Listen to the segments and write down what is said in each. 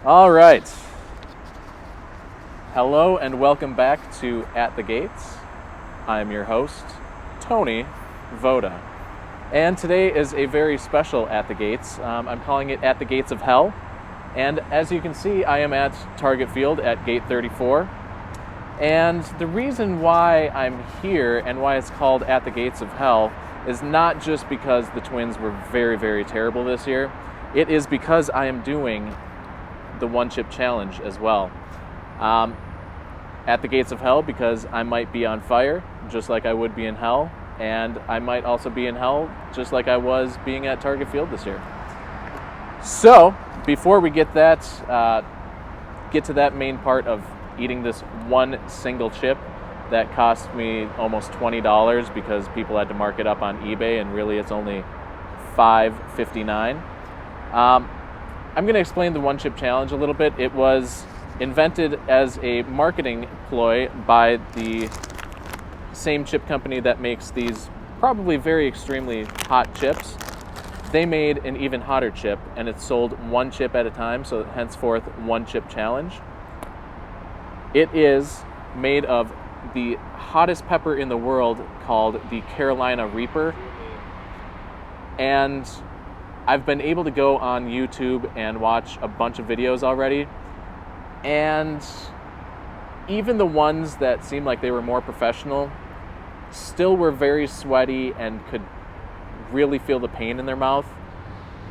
All right. Hello and welcome back to At the Gates. I'm your host, Tony Voda. And today is a very special At the Gates. I'm calling it At the Gates of Hell. And as you can see, I am at Target Field at Gate 34. And the reason why I'm here and why it's called At the Gates of Hell is not just because the Twins were very, very terrible this year. It is because I am doing the One Chip Challenge as well. At the Gates of Hell because I might be on fire, just like I would be in hell, and I might also be in hell, just like I was being at Target Field this year. So, before we get to that main part of eating this one single chip that cost me almost $20 because people had to mark it up on eBay, and really it's only $5.59. I'm going to explain the One Chip Challenge a little bit. It was invented as a marketing ploy by the same chip company that makes these probably very extremely hot chips. They made an even hotter chip, and it's sold one chip at a time, so henceforth, One Chip Challenge. It is made of the hottest pepper in the world called the Carolina Reaper, and I've been able to go on YouTube and watch a bunch of videos already, and even the ones that seemed like they were more professional still were very sweaty and could really feel the pain in their mouth.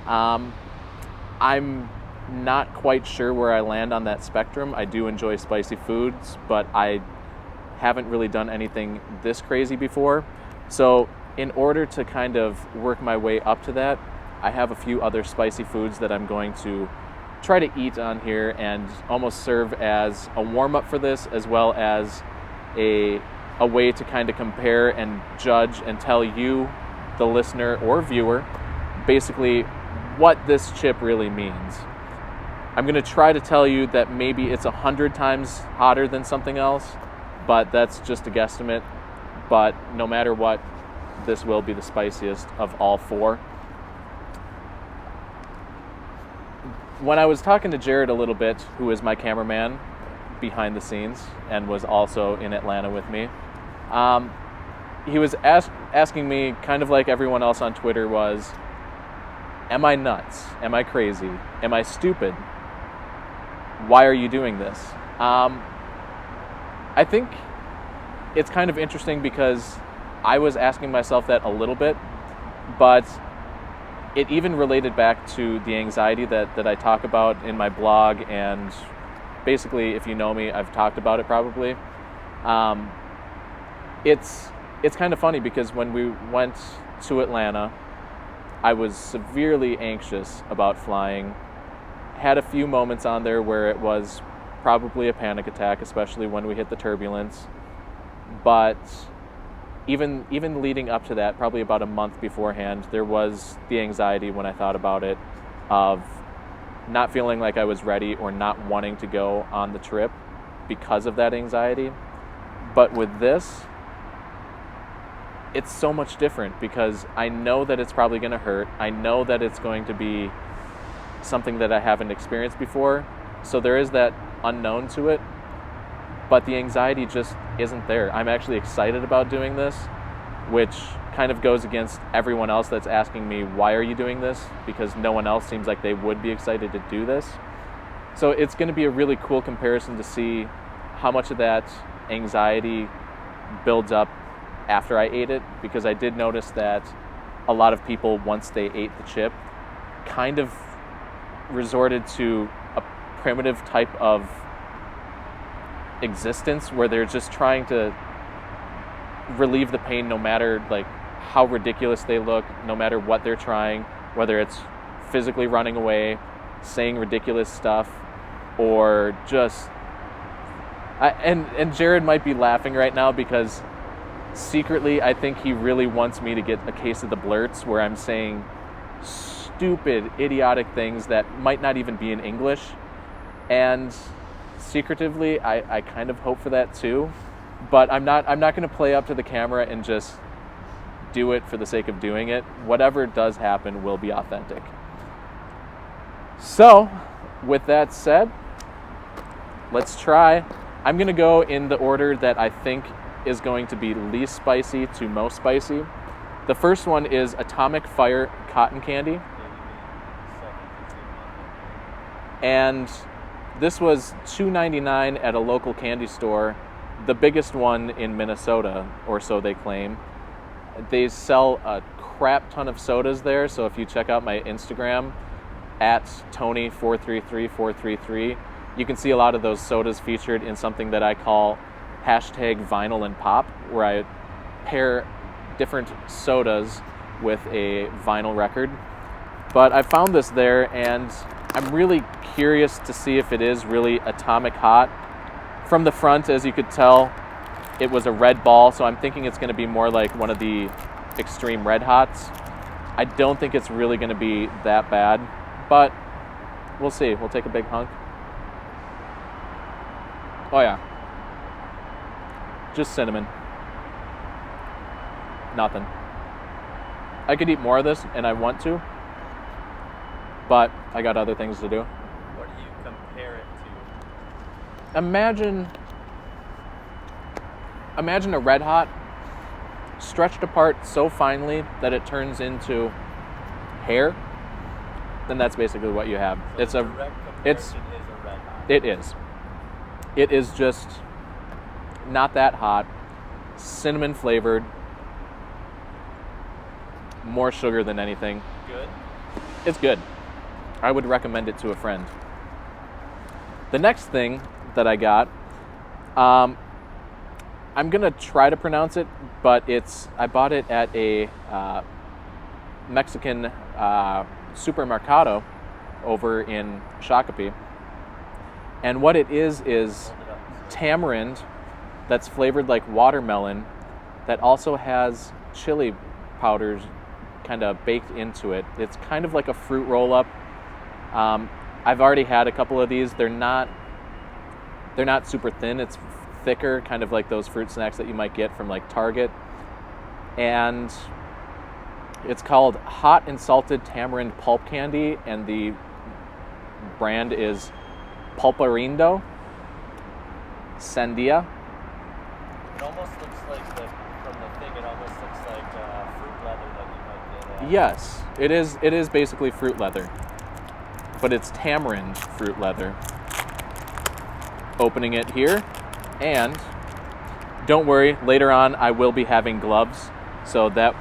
I'm not quite sure where I land on that spectrum. I do enjoy spicy foods, but I haven't really done anything this crazy before. So in order to kind of work my way up to that, I have a few other spicy foods that I'm going to try to eat on here and almost serve as a warm-up for this, as well as a way to kind of compare and judge and tell you, the listener or viewer, basically what this chip really means. I'm going to try to tell you that maybe it's 100 times hotter than something else, but that's just a guesstimate. But no matter what, this will be the spiciest of all four. When I was talking to Jared a little bit, who is my cameraman behind the scenes and was also in Atlanta with me, he was asking me, kind of like everyone else on Twitter was, am I nuts? Am I crazy? Am I stupid? Why are you doing this? I think it's kind of interesting because I was asking myself that a little bit, but it even related back to the anxiety that I talk about in my blog, and basically, if you know me, I've talked about it probably. It's kind of funny because when we went to Atlanta, I was severely anxious about flying. Had a few moments on there where it was probably a panic attack, especially when we hit the turbulence. But even leading up to that, probably about a month beforehand, there was the anxiety when I thought about it of not feeling like I was ready or not wanting to go on the trip because of that anxiety. But with this, it's so much different because I know that it's probably going to hurt. I know that it's going to be something that I haven't experienced before. So there is that unknown to it. But the anxiety just isn't there. I'm actually excited about doing this, which kind of goes against everyone else that's asking me, why are you doing this? Because no one else seems like they would be excited to do this. So it's going to be a really cool comparison to see how much of that anxiety builds up after I ate it, because I did notice that a lot of people, once they ate the chip, kind of resorted to a primitive type of existence where they're just trying to relieve the pain no matter like how ridiculous they look, no matter what they're trying, whether it's physically running away, saying ridiculous stuff, or just and Jared might be laughing right now because secretly I think he really wants me to get a case of the blurts where I'm saying stupid, idiotic things that might not even be in English, and secretively, I kind of hope for that too, but I'm not going to play up to the camera and just do it for the sake of doing it. Whatever does happen will be authentic. So, with that said, let's try. I'm going to go in the order that I think is going to be least spicy to most spicy. The first one is Atomic Fire Cotton Candy. And this was $2.99 at a local candy store, the biggest one in Minnesota, or so they claim. They sell a crap ton of sodas there, so if you check out my Instagram, at Tony433433, you can see a lot of those sodas featured in something that I call #vinyl and pop, where I pair different sodas with a vinyl record. But I found this there, and I'm really curious to see if it is really atomic hot. From the front, as you could tell, it was a red ball, so I'm thinking it's going to be more like one of the extreme red hots. I don't think it's really going to be that bad, but we'll see. We'll take a big hunk. Oh yeah. Just cinnamon. Nothing. I could eat more of this, and I want to, but I got other things to do. What do you compare it to? Imagine a Red Hot stretched apart so finely that it turns into hair. Then that's basically what you have. So It's the a direct it's comparison is a Red Hot. it is. It is just not that hot, cinnamon flavored, more sugar than anything. Good? It's good. I would recommend it to a friend. The next thing that I got, I'm gonna try to pronounce it, but I bought it at a Mexican supermercado over in Shakopee. And what it is tamarind that's flavored like watermelon that also has chili powders kind of baked into it. It's kind of like a fruit roll-up. I've already had a couple of these. They're not super thin. It's thicker, kind of like those fruit snacks that you might get from like Target. And it's called Hot and Salted Tamarind Pulp Candy, and the brand is Pulparindo Sandia. It almost looks like, from the thing, it almost looks like fruit leather that you might get at. Yes, it is. It is basically fruit leather, but it's tamarind fruit leather. Opening it here, and don't worry, later on I will be having gloves, so that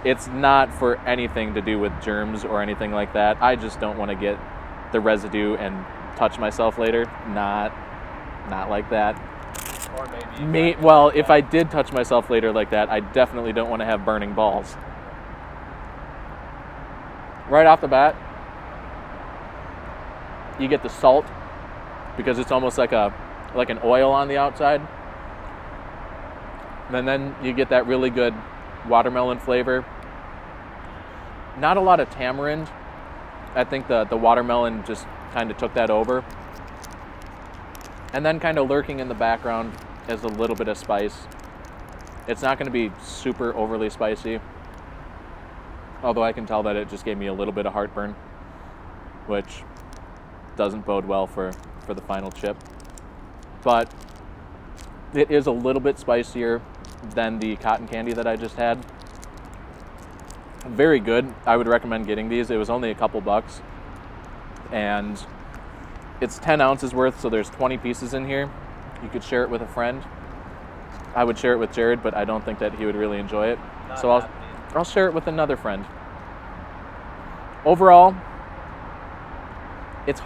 it's not for anything to do with germs or anything like that. I just don't want to get the residue and touch myself later. Not like that. Or maybe if I did touch myself later like that, I definitely don't want to have burning balls. Right off the bat, you get the salt because it's almost like an oil on the outside. And then you get that really good watermelon flavor. Not a lot of tamarind. I think the watermelon just kind of took that over. And then kind of lurking in the background is a little bit of spice. It's not going to be super overly spicy, although I can tell that it just gave me a little bit of heartburn, which doesn't bode well for the final chip. But it is a little bit spicier than the cotton candy that I just had. Very good. I would recommend getting these. It was only a couple bucks, and it's 10 ounces worth, so there's 20 pieces in here. You could share it with a friend. I would share it with Jared, but I don't think that he would really enjoy it. So I'll share it with another friend. Overall, it's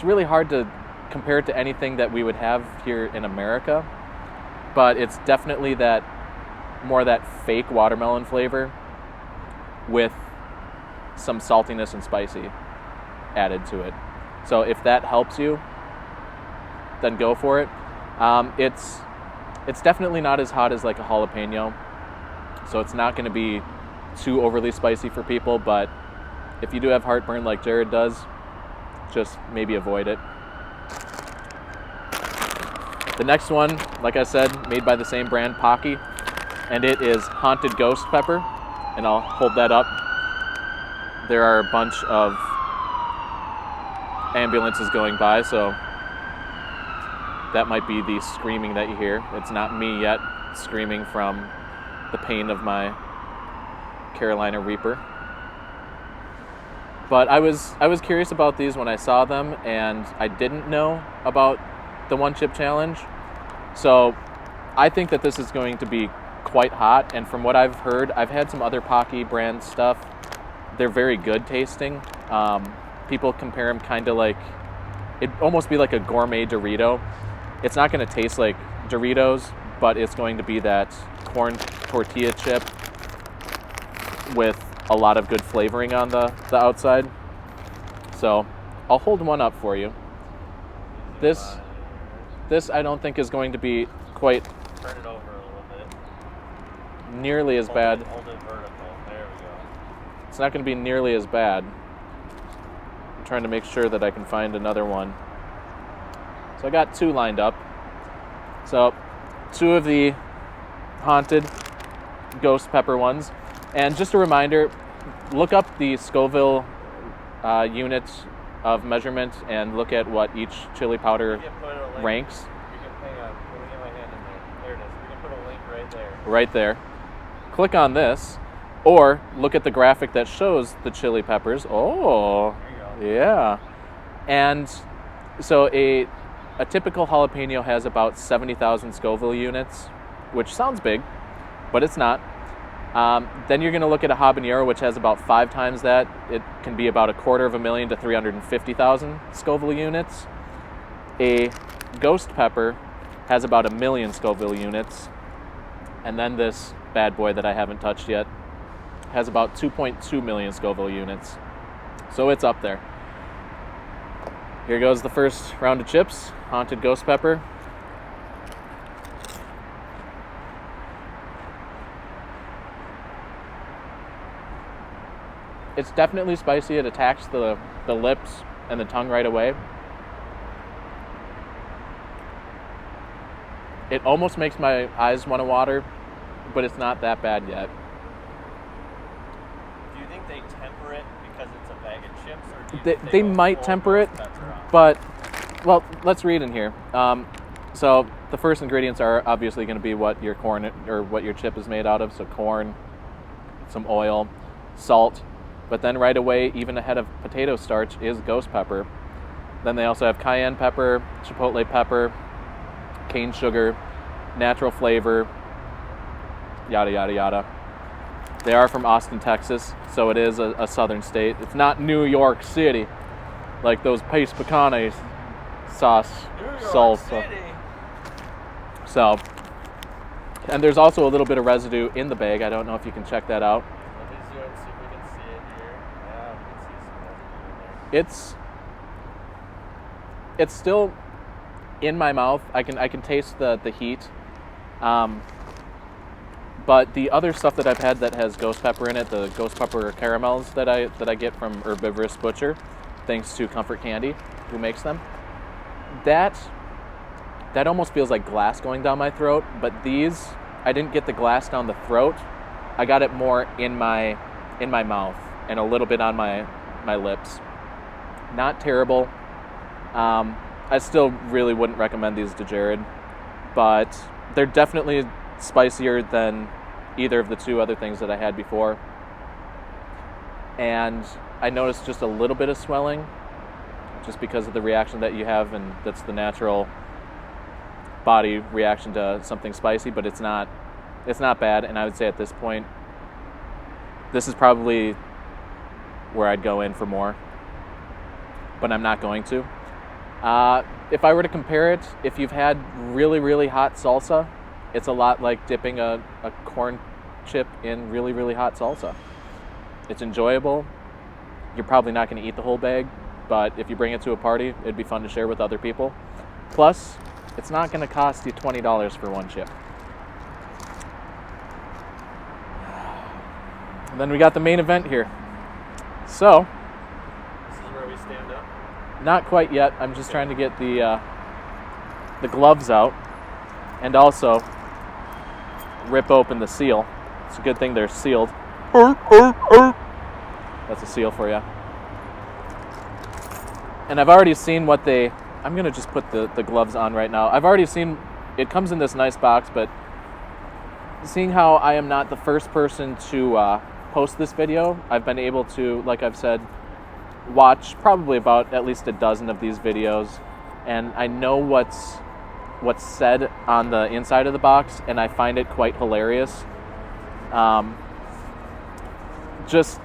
really hard to compare it to anything that we would have here in America, but it's definitely more of that fake watermelon flavor with some saltiness and spicy added to it. So if that helps you, then go for it. It's definitely not as hot as like a jalapeno, so it's not going to be too overly spicy for people, but if you do have heartburn like Jared does, just maybe avoid it. The next one, like I said, made by the same brand, Paqui, and it is Haunted Ghost Pepper, and I'll hold that up. there are a bunch of ambulances going by, so that might be the screaming that you hear. It's not me yet screaming from the pain of my Carolina Reaper. But I was curious about these when I saw them, and I didn't know about the one chip challenge. So I think that this is going to be quite hot, and from what I've heard, I've had some other Paqui brand stuff. They're very good tasting. People compare them kind of like, it'd almost be like a gourmet Dorito. It's not going to taste like Doritos, but it's going to be that corn tortilla chip with a lot of good flavoring on the outside. So I'll hold one up for you. This I don't think is going to be quite Turn it over a little bit. nearly as bad. Hold it vertical. There we go. It's not going to be nearly as bad. I'm trying to make sure that I can find another one. So I got 2 lined up. So 2 of the haunted ghost pepper ones. And just a reminder, look up the Scoville units of measurement and look at what each chili powder ranks. Hang on. Let me get my hand in there. There it is. We can put a link right there. Right there. Click on this, or look at the graphic that shows the chili peppers. Oh, There you go. yeah. And so a typical jalapeno has about 70,000 Scoville units, which sounds big, but it's not. Then you're going to look at a habanero, which has about 5 times that. It can be about 250,000 to 350,000 Scoville units. A ghost pepper has about 1 million Scoville units. And then this bad boy that I haven't touched yet has about 2.2 million Scoville units. So it's up there. Here goes the first round of chips. Haunted ghost pepper. It's definitely spicy. It attacks the lips and the tongue right away. It almost makes my eyes want to water, but it's not that bad yet. Do you think they temper it because it's a bag of chips, or do you think They go might full temper it, ghost pepper on? but, well, let's read in here. So the first ingredients are obviously going to be what your corn or what your chip is made out of. So corn, some oil, salt. But then right away, even ahead of potato starch, is ghost pepper. Then they also have cayenne pepper, chipotle pepper, cane sugar, natural flavor, yada, yada, yada. They are from Austin, Texas, so it is a southern state. It's not New York City, like those pace pecane sauce salsa. So, and there's also a little bit of residue in the bag. I don't know if you can check that out. Let me zoom and see if we can see it here. Yeah, we can see some residue in there. It's still in my mouth. I can taste the heat. But the other stuff that I've had that has ghost pepper in it, the ghost pepper caramels that I get from Herbivorous Butcher, thanks to Comfort Candy, who makes them, that almost feels like glass going down my throat. But these, I didn't get the glass down the throat. I got it more in my mouth and a little bit on my lips. Not terrible. I still really wouldn't recommend these to Jared, but they're definitely spicier than either of the 2 other things that I had before. And I noticed just a little bit of swelling just because of the reaction that you have, and that's the natural body reaction to something spicy, but it's not bad. And I would say at this point, this is probably where I'd go in for more, but I'm not going to. If I were to compare it, if you've had really, really hot salsa, it's a lot like dipping a corn chip in really, really hot salsa. It's enjoyable. You're probably not going to eat the whole bag, but if you bring it to a party, it'd be fun to share with other people. Plus, it's not going to cost you $20 for one chip. And then we got the main event here. So, This is where we stand up. not quite yet. I'm just trying to get the gloves out and also rip open the seal. It's a good thing they're sealed. Like That's a seal for you. And I've already seen what I'm going to just put the gloves on right now. I've already seen, it comes in this nice box, but seeing how I am not the first person to post this video, I've been able to, like I've said, watch probably about at least a dozen of these videos, and I know what's said on the inside of the box, and I find it quite hilarious. Just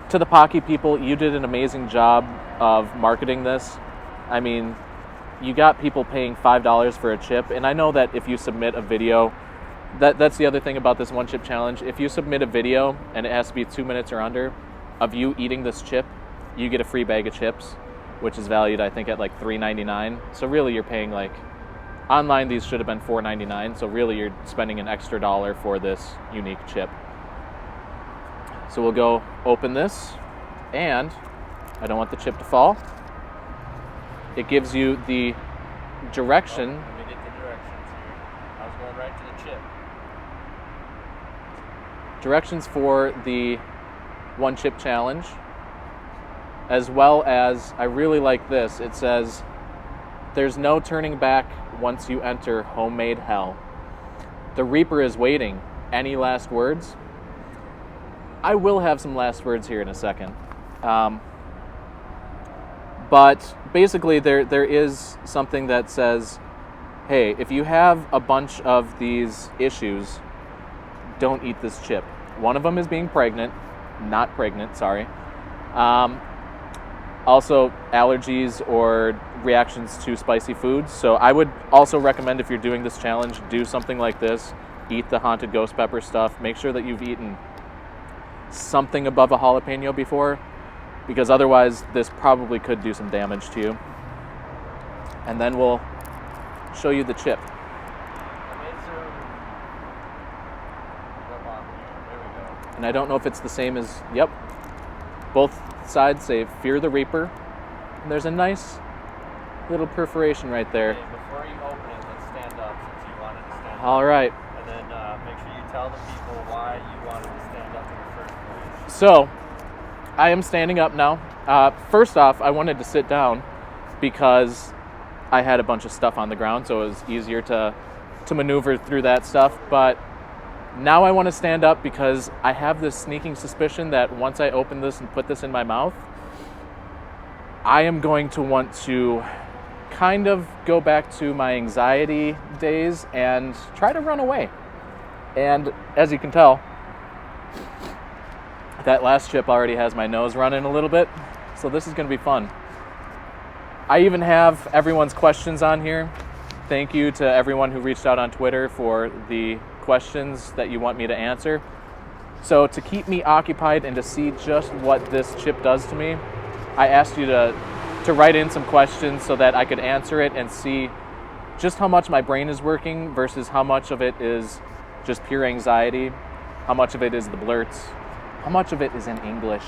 to the Paqui people, you did an amazing job of marketing this. I mean, you got people paying $5 for a chip, and I know that if you submit a video, that's the other thing about this one chip challenge. If you submit a video and it has to be 2 minutes or under of you eating this chip, you get a free bag of chips, which is valued, I think, at like $3.99. So really you're paying like, online these should have been $4.99, so really you're spending an extra $1 for this unique chip. So we'll go open this, and I don't want the chip to fall. It gives you the direction. Let me get the directions here. I was going right to the chip. Directions for the one chip challenge, as well as, I really like this, it says, there's no turning back once you enter homemade hell. The Reaper is waiting. Any last words? I will have some last words here in a second. But basically there is something that says, hey, if you have a bunch of these issues, don't eat this chip. One of them is being not pregnant, sorry. Also allergies or reactions to spicy foods. So I would also recommend, if you're doing this challenge, do something like this. Eat the haunted ghost pepper stuff. Make sure that you've eaten something above a jalapeno before, because otherwise this probably could do some damage to you. And then we'll show you the chip. And I don't know if it's the same as, yep, both sides say Fear the Reaper. And there's a nice little perforation right there. Okay, before you open it, let's stand up since you wanted to stand up. All right. And then make sure you tell the people why you wanted to stand up in the first place. So, I am standing up now. First off, I wanted to sit down because I had a bunch of stuff on the ground, so it was easier to maneuver through that stuff. But now I want to stand up because I have this sneaking suspicion that once I open this and put this in my mouth, I am going to want to kind of go back to my anxiety days and try to run away. And as you can tell, that last chip already has my nose running a little bit, so this is going to be fun. I even have everyone's questions on here. Thank you to everyone who reached out on Twitter for the questions that you want me to answer. So to keep me occupied and to see just what this chip does to me, I asked you to write in some questions so that I could answer it and see just how much my brain is working versus how much of it is just pure anxiety, how much of it is the blurts, how much of it is in English.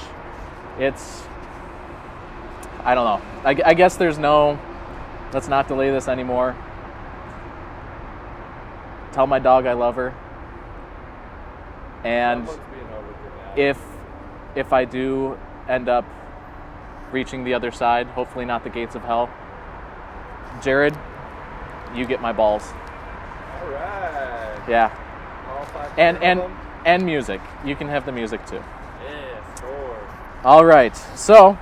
I don't know. I guess let's not delay this anymore. Tell my dog I love her. And if I do end up reaching the other side, hopefully not the gates of hell, Jared, you get my balls. All right. Yeah. All 5 And music. You can have the music too. Yes, sure. All right. So,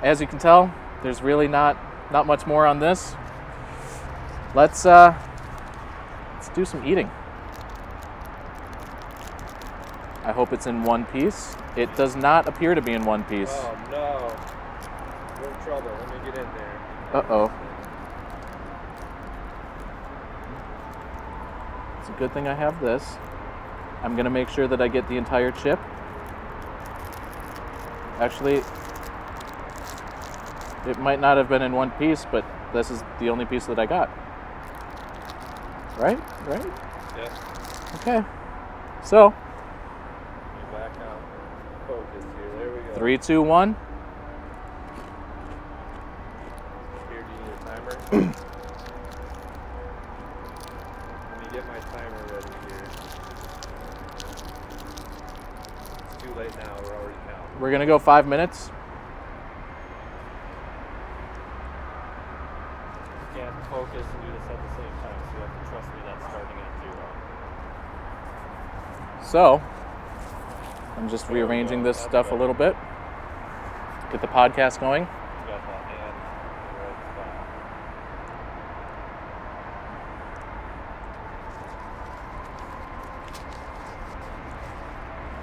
as you can tell, there's really not much more on this. Let's do some eating. I hope it's in one piece. It does not appear to be in one piece. Oh no. We're in trouble. Let me get in there. Uh-oh. It's a good thing I have this. I'm going to make sure that I get the entire chip. Actually, it might not have been in one piece, but this is the only piece that I got. Right? Yep. Okay. So, Back out. Focus here. There we go. 3, 2, 1. Here, do you need a timer? Let me get my timer ready here. It's too late now. We're already counting. we're going to go 5 minutes. You can't focus and do this at the same time, so you have to trust me that's starting at 0. So, I'm just rearranging this stuff a little bit. Get the podcast going. You got that hand in the right spot.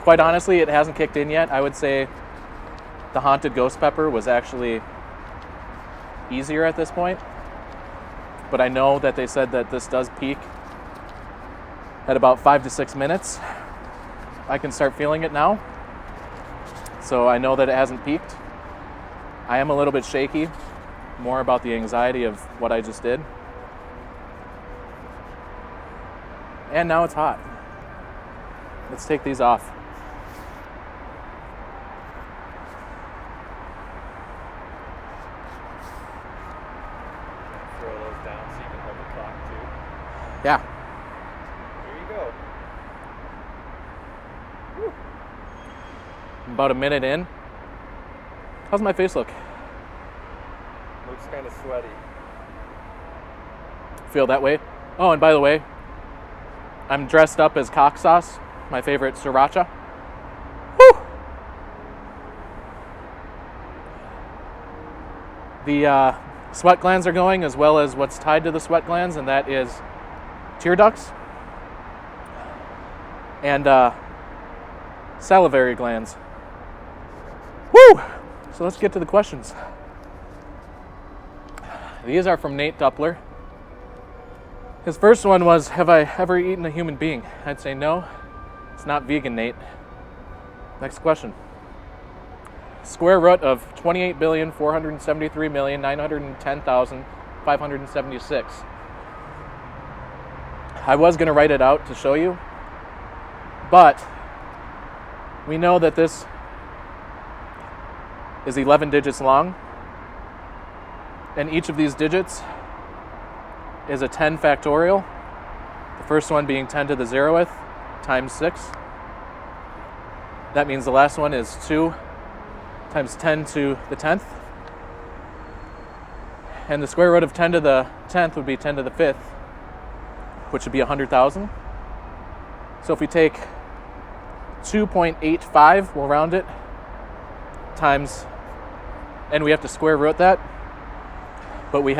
Quite honestly, it hasn't kicked in yet. I would say the haunted ghost pepper was actually easier at this point. But I know that they said that this does peak at about 5 to 6 minutes. I can start feeling it now. So I know that it hasn't peaked. I am a little bit shaky, more about the anxiety of what I just did. And now it's hot. Let's take these off. Throw those down so you can hold the clock too. Yeah. Here you go. Whew. I'm about a minute in. How's my face look? Looks kind of sweaty. Feel that way? Oh, and by the way, I'm dressed up as cock sauce, my favorite sriracha. Woo! The sweat glands are going, as well as what's tied to the sweat glands, and that is tear ducts and salivary glands. Woo! So let's get to the questions. These are from Nate Duppler. His first one was, have I ever eaten a human being? I'd say no. It's not vegan, Nate. Next question. Square root of 28,473,910,576. I was going to write it out to show you, but we know that this is 11 digits long, and each of these digits is a 10 factorial. The first one being 10 to the 0th times 6. That means the last one is 2 times 10 to the 10th. And the square root of 10 to the 10th would be 10 to the 5th, which would be 100,000. So if we take 2.85, we'll round it, times, and we have to square root that, but we'd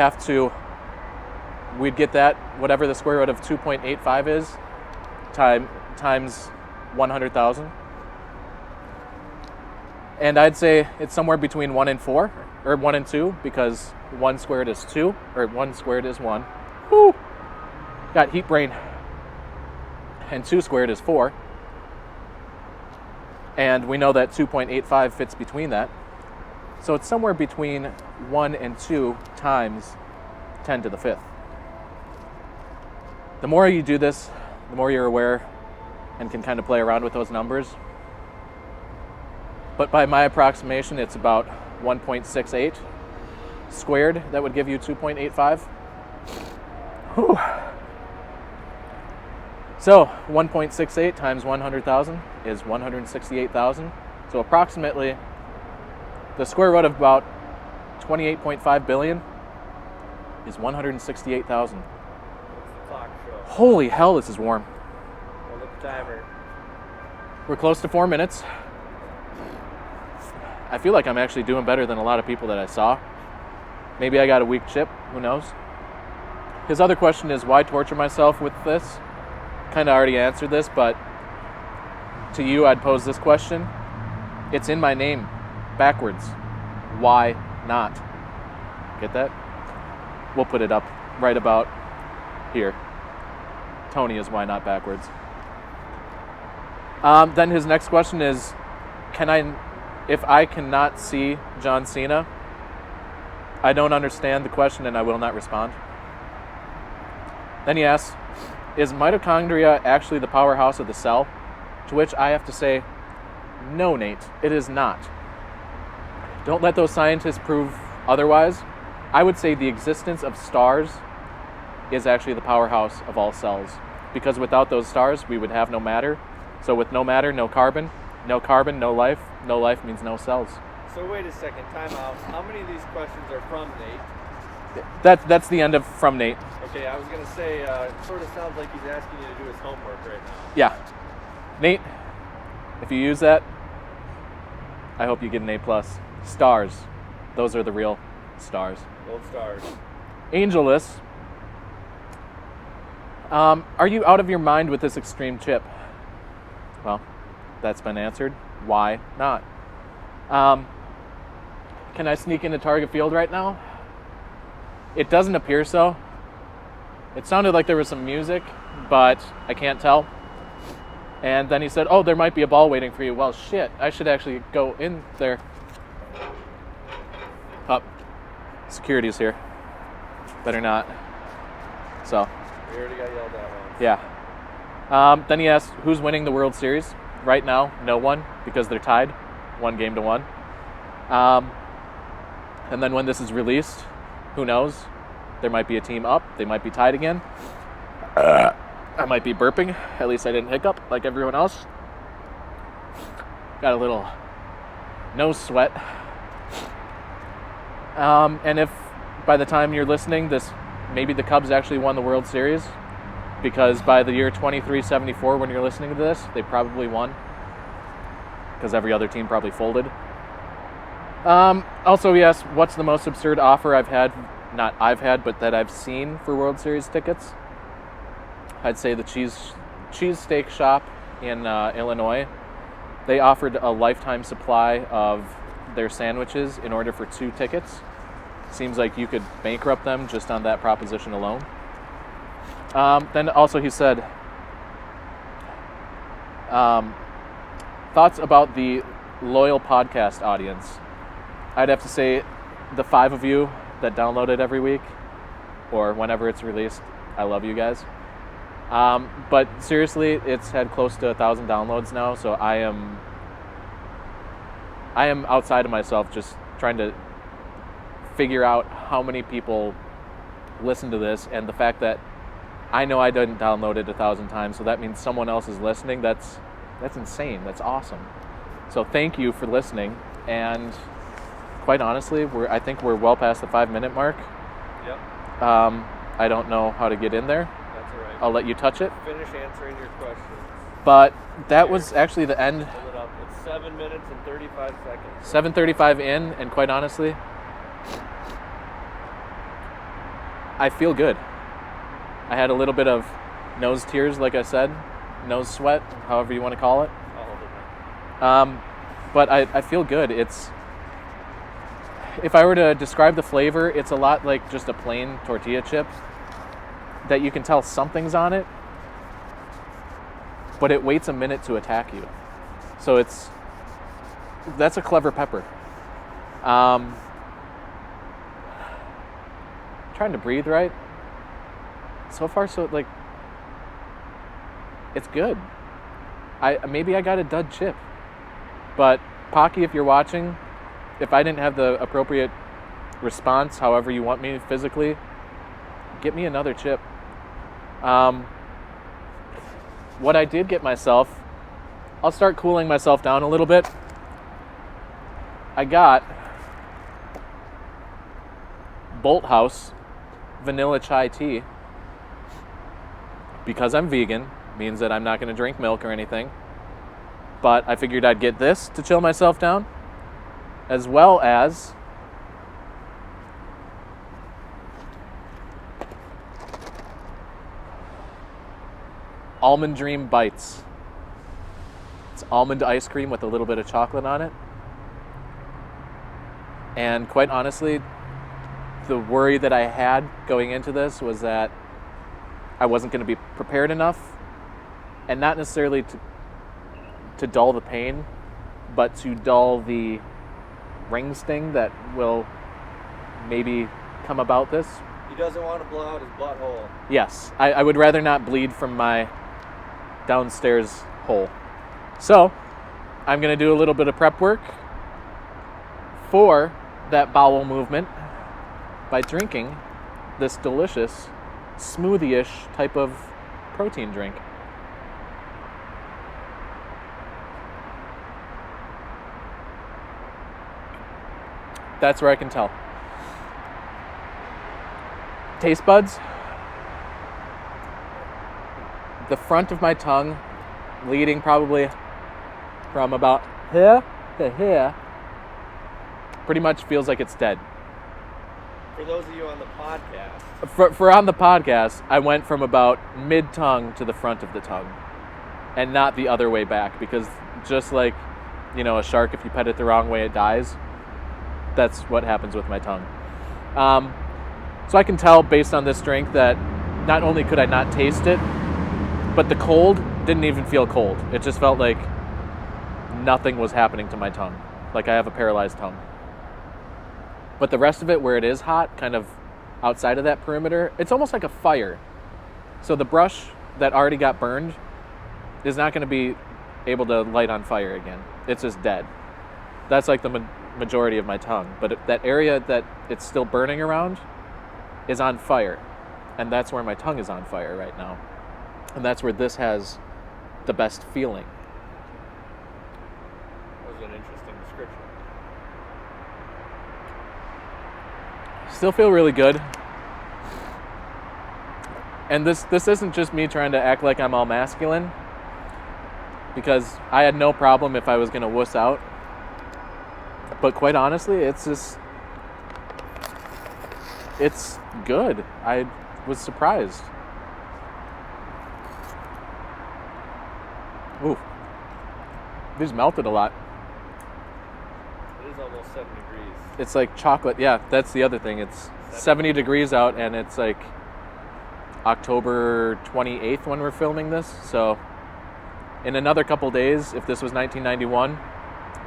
get that, whatever the square root of 2.85 is, times 100,000. And I'd say it's somewhere between 1 and 4, or 1 and 2, because 1 squared is 2, or 1 squared is 1. Woo! Got heat brain. And 2 squared is 4. And we know that 2.85 fits between that. So it's somewhere between 1 and 2 times 10 to the 5th. The more you do this, the more you're aware and can kind of play around with those numbers. But by my approximation, it's about 1.68 squared. That would give you 2.85. Whew. So 1.68 times 100,000 is 168,000. So approximately the square root of about 28.5 billion is 168,000. What's the clock show? Holy hell, this is warm. Hold up the timer. We're close to 4 minutes. I feel like I'm actually doing better than a lot of people that I saw. Maybe I got a weak chip, who knows? His other question is, why torture myself with this? Kind of already answered this, but to you, I'd pose this question. It's in my name, backwards. Why not? Get that? We'll put it up right about here. Tony is why not backwards. Then his next question is, if I cannot see John Cena, I don't understand the question and I will not respond. Then he asks, is mitochondria actually the powerhouse of the cell? To which I have to say, no, Nate, it is not. Don't let those scientists prove otherwise. I would say the existence of stars is actually the powerhouse of all cells, because without those stars, we would have no matter. So with no matter, no carbon, No carbon, no life. No life means no cells. So wait a second, time out. How many of these questions are from Nate? That's the end of from Nate. Okay, I was going to say, it sort of sounds like he's asking you to do his homework right now. Yeah. Nate, if you use that, I hope you get an A+. Stars. Those are the real stars. Gold stars. Angelus, are you out of your mind with this extreme chip? Well, that's been answered. Why not? Can I sneak into target field right now? It doesn't appear so. It sounded like there was some music, but I can't tell. And then he said, oh, there might be a ball waiting for you. Well, shit, I should actually go in there. Up. Security's here. Better not. So. We already got yelled at once. Yeah. Then he asked, who's winning the World Series? Right now, no one, because they're tied 1-1. And then when this is released, who knows? There might be a team up. They might be tied again. I might be burping. At least I didn't hiccup like everyone else. Got a little nose sweat. And if by the time you're listening, maybe the Cubs actually won the World Series, because by the year 2374, when you're listening to this, they probably won, because every other team probably folded. Also, yes, what's the most absurd offer but that I've seen for World Series tickets? I'd say the cheesesteak shop in Illinois. They offered a lifetime supply of their sandwiches in order for 2 tickets. Seems like you could bankrupt them just on that proposition alone. Then also he said, thoughts about the loyal podcast audience. I'd have to say the 5 of you that download it every week or whenever it's released, I love you guys. But seriously, it's had close to 1,000 downloads now, so I am outside of myself just trying to figure out how many people listen to this, and the fact that I know I didn't download it 1,000 times, so that means someone else is listening. That's insane. That's awesome. So thank you for listening, and quite honestly, I think we're well past the 5-minute mark. Yep. I don't know how to get in there. That's all right. I'll let you touch it. Finish answering your questions. But that was actually the end. Hold it up. It's 7 minutes and 35 seconds. 7:35 in, and quite honestly, I feel good. I had a little bit of nose tears, like I said, nose sweat, however you want to call it. I'll hold it down. But I feel good. If I were to describe the flavor, it's a lot like just a plain tortilla chip that you can tell something's on it, but it waits a minute to attack you. So that's a clever pepper. Trying to breathe right. So far, it's good. Maybe I got a dud chip, but Paqui, if you're watching, if I didn't have the appropriate response, however you want me physically, get me another chip. What I did get myself, I'll start cooling myself down a little bit. I got Bolt House vanilla chai tea. Because I'm vegan, means that I'm not going to drink milk or anything. But I figured I'd get this to chill myself down, as well as Almond Dream Bites. It's almond ice cream with a little bit of chocolate on it. And quite honestly, the worry that I had going into this was that I wasn't going to be prepared enough, and not necessarily to dull the pain, but to dull the ring sting that will maybe come about this. He doesn't want to blow out his butthole. Yes, I would rather not bleed from my downstairs hole. So, I'm going to do a little bit of prep work for that bowel movement by drinking this delicious smoothie-ish type of protein drink. That's where I can tell. Taste buds. The front of my tongue, leading probably from about here to here, pretty much feels like it's dead. For those of you on the podcast. For on the podcast, I went from about mid-tongue to the front of the tongue, and not the other way back, because just like, a shark, if you pet it the wrong way, it dies. That's what happens with my tongue. So I can tell based on this drink that not only could I not taste it, but the cold didn't even feel cold. It just felt like nothing was happening to my tongue, like I have a paralyzed tongue. But the rest of it, where it is hot, kind of outside of that perimeter, it's almost like a fire. So the brush that already got burned is not going to be able to light on fire again. It's just dead. That's like the majority of my tongue. But that area that it's still burning around is on fire. And that's where my tongue is on fire right now. And that's where this has the best feeling. That was an interesting description. Still feel really good. And this isn't just me trying to act like I'm all masculine, because I had no problem if I was going to wuss out. But quite honestly, it's good. I was surprised. Ooh. These melted a lot. It is almost 7 degrees. It's like chocolate. Yeah, that's the other thing. It's 70 degrees out, and it's like October 28th when we're filming this. So in another couple days, if this was 1991,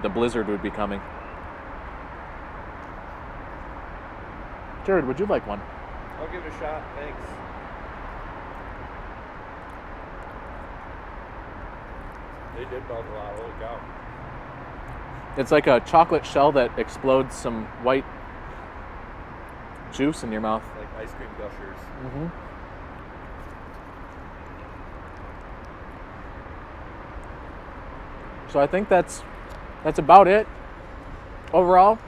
the blizzard would be coming. Jared, would you like one? I'll give it a shot. Thanks. They did melt a lot. Holy cow. It's like a chocolate shell that explodes some white juice in your mouth. Like ice cream gushers. Mm-hmm. So I think that's about it. Overall,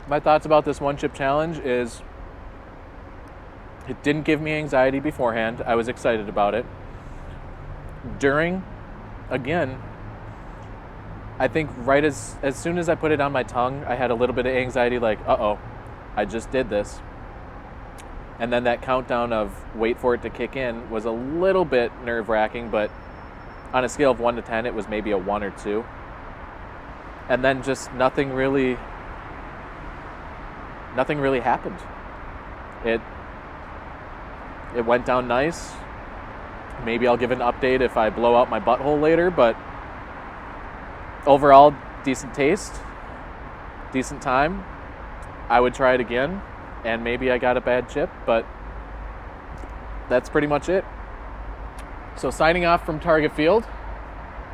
my thoughts about this one chip challenge is it didn't give me anxiety beforehand. I was excited about it. During, again, I think right as soon as I put it on my tongue, I had a little bit of anxiety, like, uh-oh, I just did this. And then that countdown of wait for it to kick in was a little bit nerve-wracking, but on a scale of 1 to 10, it was maybe a 1 or 2. And then just nothing really happened. It went down nice. Maybe I'll give an update if I blow out my butthole later, but overall, decent taste, decent time. I would try it again, and maybe I got a bad chip, but that's pretty much it. So signing off from Target Field,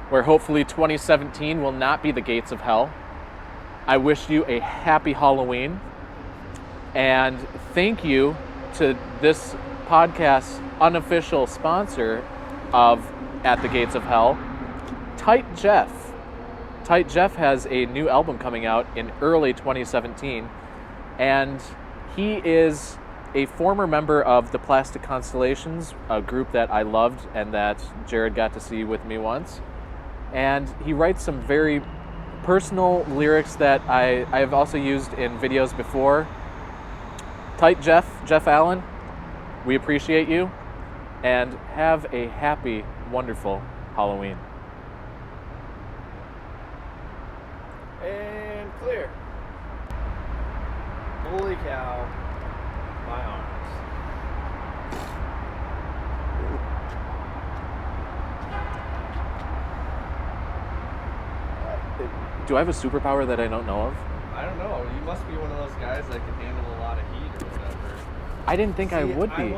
where hopefully 2017 will not be the gates of hell. I wish you a happy Halloween, and thank you to this podcast's unofficial sponsor of At the Gates of Hell, Tight Jeff. Tight Jeff has a new album coming out in early 2017, and he is a former member of the Plastic Constellations, a group that I loved and that Jared got to see with me once. And he writes some very personal lyrics that I have also used in videos before. Tight Jeff Allen, we appreciate you, and have a happy, wonderful Halloween. And clear. Holy cow. My arms. Do I have a superpower that I don't know of? I don't know. You must be one of those guys that can handle a lot of heat or whatever. I didn't think I would be.